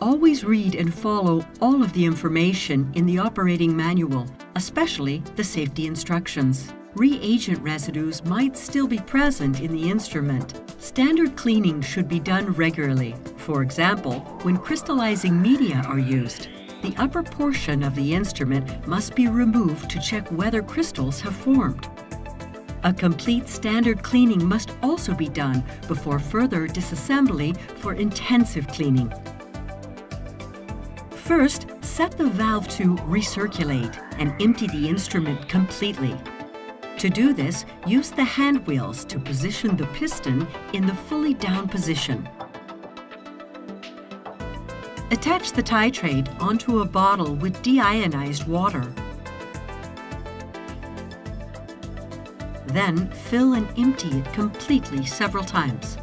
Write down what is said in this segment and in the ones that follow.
Always read and follow all of the information in the operating manual, especially the safety instructions. Reagent residues might still be present in the instrument. Standard cleaning should be done regularly. For example, when crystallizing media are used, the upper portion of the instrument must be removed to check whether crystals have formed. A complete standard cleaning must also be done before further disassembly for intensive cleaning. First, set the valve to recirculate and empty the instrument completely. To do this, use the hand wheels to position the piston in the fully down position. Attach the titrate onto a bottle with deionized water. Then fill and empty it completely several times.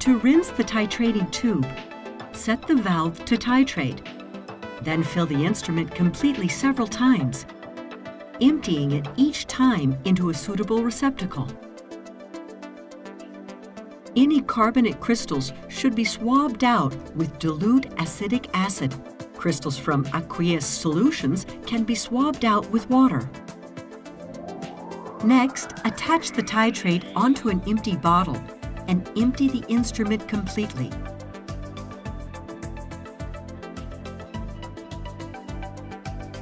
To rinse the titrating tube, set the valve to titrate. Then fill the instrument completely several times, emptying it each time into a suitable receptacle. Any carbonate crystals should be swabbed out with dilute acetic acid. Crystals from aqueous solutions can be swabbed out with water. Next, attach the titrate onto an empty bottle and empty the instrument completely.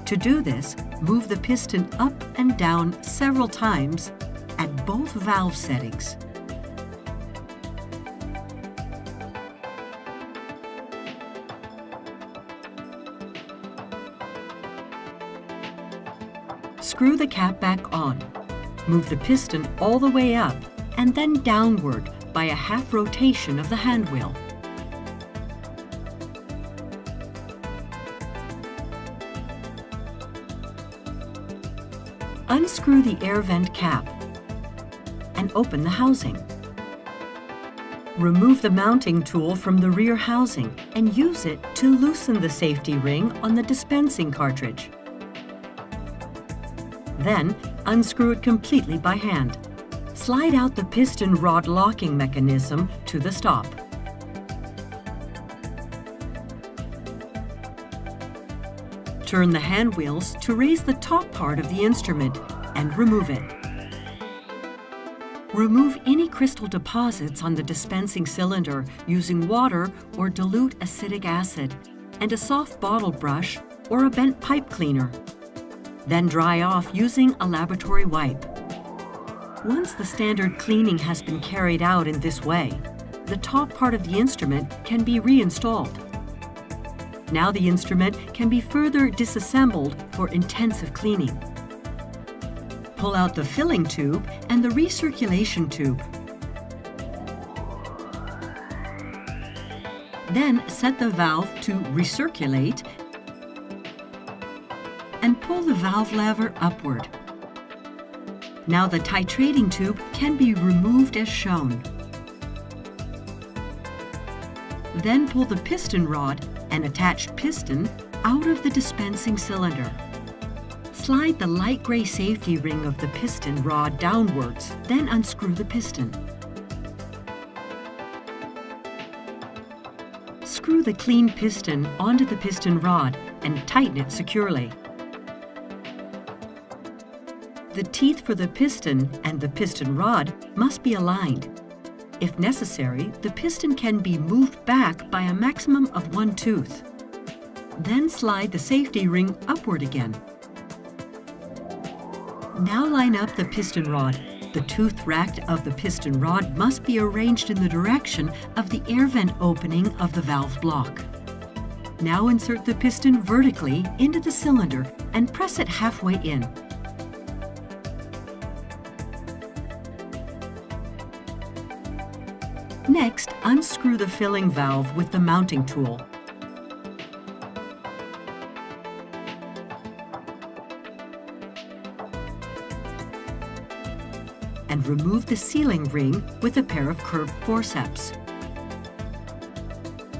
To do this, move the piston up and down several times at both valve settings. Screw the cap back on. Move the piston all the way up and then downward by a half rotation of the hand wheel. Unscrew the air vent cap and open the housing. Remove the mounting tool from the rear housing and use it to loosen the safety ring on the dispensing cartridge. Then, unscrew it completely by hand. Slide out the piston rod locking mechanism to the stop. Turn the hand wheels to raise the top part of the instrument and remove it. Remove any crystal deposits on the dispensing cylinder using water or dilute acetic acid and a soft bottle brush or a bent pipe cleaner. Then dry off using a laboratory wipe. Once the standard cleaning has been carried out in this way, the top part of the instrument can be reinstalled. Now the instrument can be further disassembled for intensive cleaning. Pull out the filling tube and the recirculation tube. Then set the valve to recirculate and pull the valve lever upward. Now the titrating tube can be removed as shown. Then pull the piston rod and attached piston out of the dispensing cylinder. Slide the light gray safety ring of the piston rod downwards, then unscrew the piston. Screw the clean piston onto the piston rod and tighten it securely. The teeth for the piston and the piston rod must be aligned. If necessary, the piston can be moved back by a maximum of one tooth. Then slide the safety ring upward again. Now line up the piston rod. The tooth rack of the piston rod must be arranged in the direction of the air vent opening of the valve block. Now insert the piston vertically into the cylinder and press it halfway in. Next, unscrew the filling valve with the mounting tool. And remove the sealing ring with a pair of curved forceps.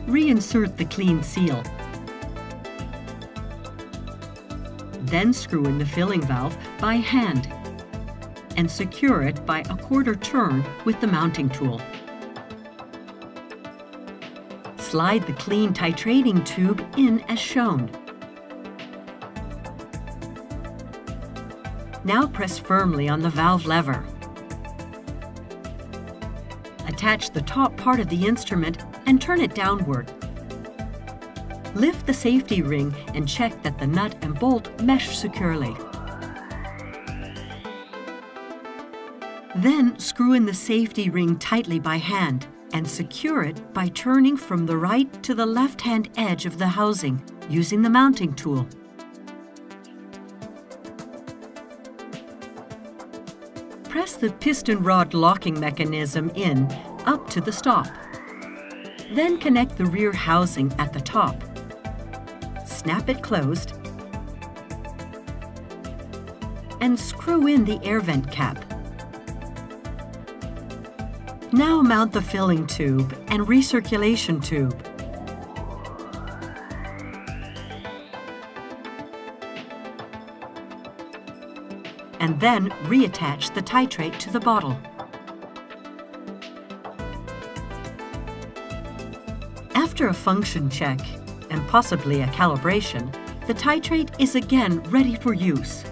Reinsert the clean seal. Then screw in the filling valve by hand. and secure it by a quarter turn with the mounting tool. Slide the clean titrating tube in as shown. Now press firmly on the valve lever. Attach the top part of the instrument and turn it downward. Lift the safety ring and check that the nut and bolt mesh securely. Then screw in the safety ring tightly by hand and secure it by turning from the right to the left-hand edge of the housing using the mounting tool. Press the piston rod locking mechanism in up to the stop. Then connect the rear housing at the top. Snap it closed and screw in the air vent cap. Now mount the filling tube and recirculation tube. And then reattach the titrate to the bottle. After a function check, and possibly a calibration, the titrate is again ready for use.